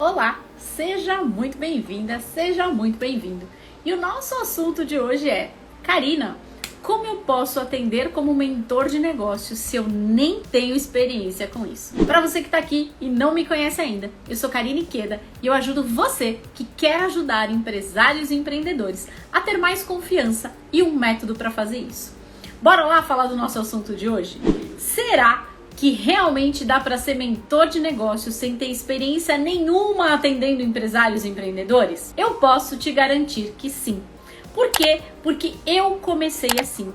Olá, seja muito bem-vinda, seja muito bem-vindo. E o nosso assunto de hoje é: Karina, como eu posso atender como mentor de negócios se eu nem tenho experiência com isso? Para você que está aqui e não me conhece ainda, eu sou Karina Ikeda e eu ajudo você que quer ajudar empresários e empreendedores a ter mais confiança e um método para fazer isso. Bora lá falar do nosso assunto de hoje? Será que realmente dá para ser mentor de negócios sem ter experiência nenhuma atendendo empresários e empreendedores? Eu posso te garantir que sim. Por quê? Porque eu comecei assim.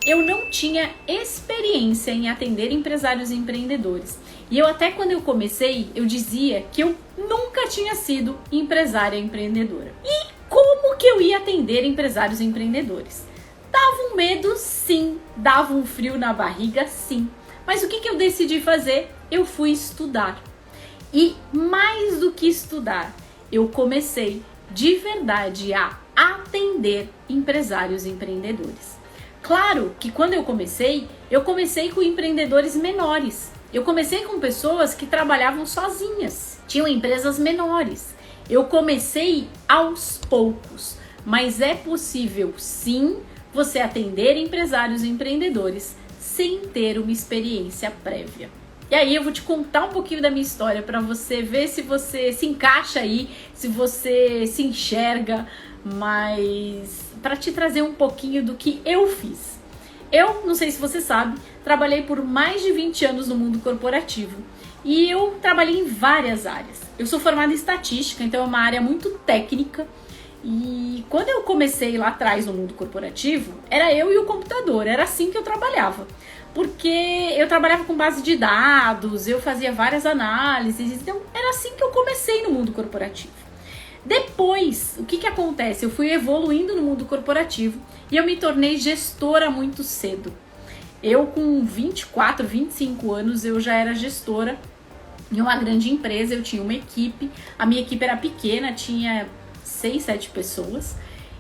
Eu não tinha experiência em atender empresários e empreendedores. E eu até quando eu comecei, eu dizia que eu nunca tinha sido empresária e empreendedora. E como que eu ia atender empresários e empreendedores? Dava um medo, sim. Dava um frio na barriga, sim. Mas o que eu decidi fazer? Eu fui estudar. E mais do que estudar, eu comecei de verdade a atender empresários e empreendedores. Claro que quando eu comecei com empreendedores menores. Eu comecei com pessoas que trabalhavam sozinhas, tinham empresas menores. Eu comecei aos poucos, mas é possível sim você atender empresários e empreendedores sem ter uma experiência prévia. E aí eu vou te contar um pouquinho da minha história para você ver se você se encaixa aí, se você se enxerga, mas para te trazer um pouquinho do que eu fiz. Eu, não sei se você sabe, trabalhei por mais de 20 anos no mundo corporativo e eu trabalhei em várias áreas. Eu sou formada em estatística, então é uma área muito técnica. E quando eu comecei lá atrás no mundo corporativo, era eu e o computador, era assim que eu trabalhava. Porque eu trabalhava com base de dados, eu fazia várias análises, então era assim que eu comecei no mundo corporativo. Depois, o que acontece? Eu fui evoluindo no mundo corporativo e eu me tornei gestora muito cedo. Eu com 24, 25 anos, eu já era gestora em uma grande empresa, eu tinha uma equipe, a minha equipe era pequena, tinha 6, 7 pessoas.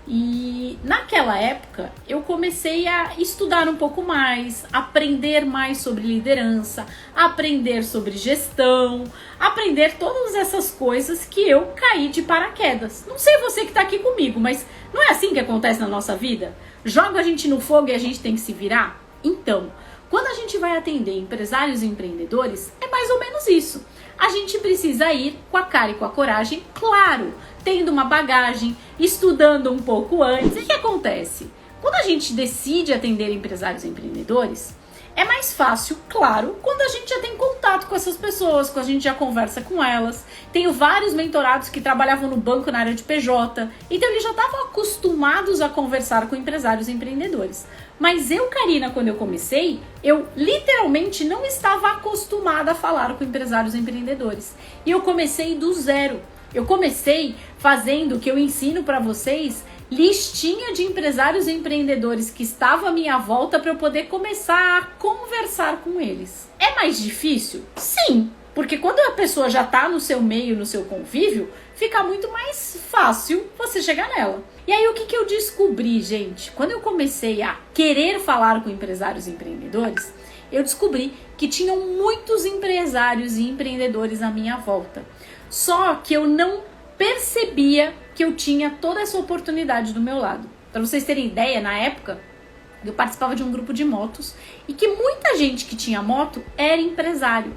E naquela época eu comecei a estudar um pouco mais, aprender mais sobre liderança, aprender sobre gestão, aprender todas essas coisas que eu caí de paraquedas. Não sei você que está aqui comigo, mas não é assim que acontece na nossa vida? Joga a gente no fogo e a gente tem que se virar? Então, quando a gente vai atender empresários e empreendedores, é mais ou menos isso. A gente precisa ir com a cara e com a coragem, claro, tendo uma bagagem, estudando um pouco antes. E o que acontece? Quando a gente decide atender empresários e empreendedores, é mais fácil, claro, quando a gente já tem contato com essas pessoas, quando a gente já conversa com elas. Tenho vários mentorados que trabalhavam no banco na área de PJ, então eles já estavam acostumados a conversar com empresários e empreendedores. Mas eu, Karina, quando eu comecei, eu literalmente não estava acostumada a falar com empresários e empreendedores. E eu comecei do zero. Eu comecei fazendo o que eu ensino para vocês, listinha de empresários e empreendedores que estavam à minha volta para eu poder começar a conversar com eles. É mais difícil? Sim, porque quando a pessoa já está no seu meio, no seu convívio, fica muito mais fácil você chegar nela. E aí o que eu descobri, gente? Quando eu comecei a querer falar com empresários e empreendedores, eu descobri que tinham muitos empresários e empreendedores à minha volta. Só que eu não percebia que eu tinha toda essa oportunidade do meu lado. Para vocês terem ideia, na época, eu participava de um grupo de motos e que muita gente que tinha moto era empresário.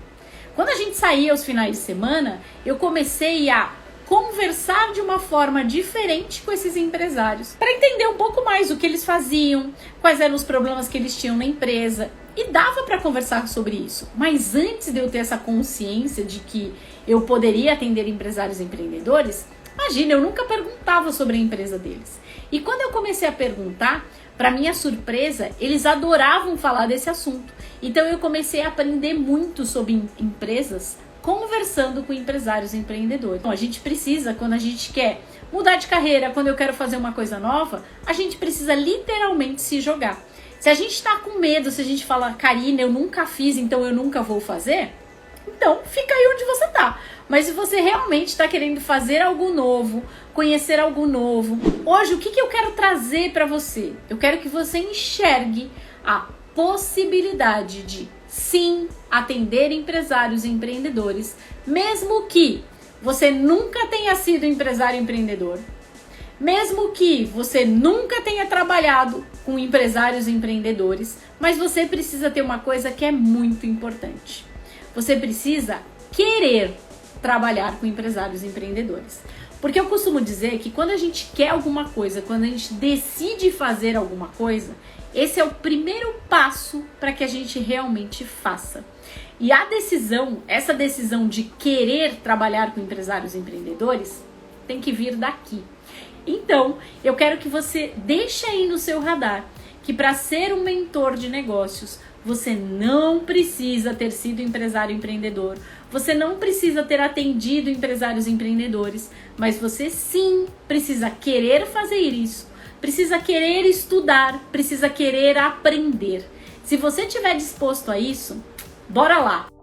Quando a gente saía aos finais de semana, eu comecei a conversar de uma forma diferente com esses empresários, para entender um pouco mais o que eles faziam, quais eram os problemas que eles tinham na empresa. E dava para conversar sobre isso. Mas antes de eu ter essa consciência de que eu poderia atender empresários e empreendedores, imagina, eu nunca perguntava sobre a empresa deles. E quando eu comecei a perguntar, para minha surpresa, eles adoravam falar desse assunto. Então eu comecei a aprender muito sobre empresas conversando com empresários e empreendedores. Então, a gente precisa, quando a gente quer mudar de carreira, quando eu quero fazer uma coisa nova, a gente precisa literalmente se jogar. Se a gente está com medo, se a gente fala, Karina, eu nunca fiz, então eu nunca vou fazer, então fica aí onde você está. Mas se você realmente está querendo fazer algo novo, conhecer algo novo, hoje o que eu quero trazer para você? Eu quero que você enxergue a possibilidade de, sim, atender empresários e empreendedores, mesmo que você nunca tenha sido empresário empreendedor, mesmo que você nunca tenha trabalhado com empresários empreendedores, mas você precisa ter uma coisa que é muito importante. Você precisa querer trabalhar com empresários empreendedores. Porque eu costumo dizer que quando a gente quer alguma coisa, quando a gente decide fazer alguma coisa, esse é o primeiro passo para que a gente realmente faça. E a decisão, essa decisão de querer trabalhar com empresários empreendedores, tem que vir daqui. Então, eu quero que você deixe aí no seu radar que para ser um mentor de negócios, você não precisa ter sido empresário empreendedor, você não precisa ter atendido empresários empreendedores, mas você sim precisa querer fazer isso, precisa querer estudar, precisa querer aprender. Se você estiver disposto a isso, bora lá!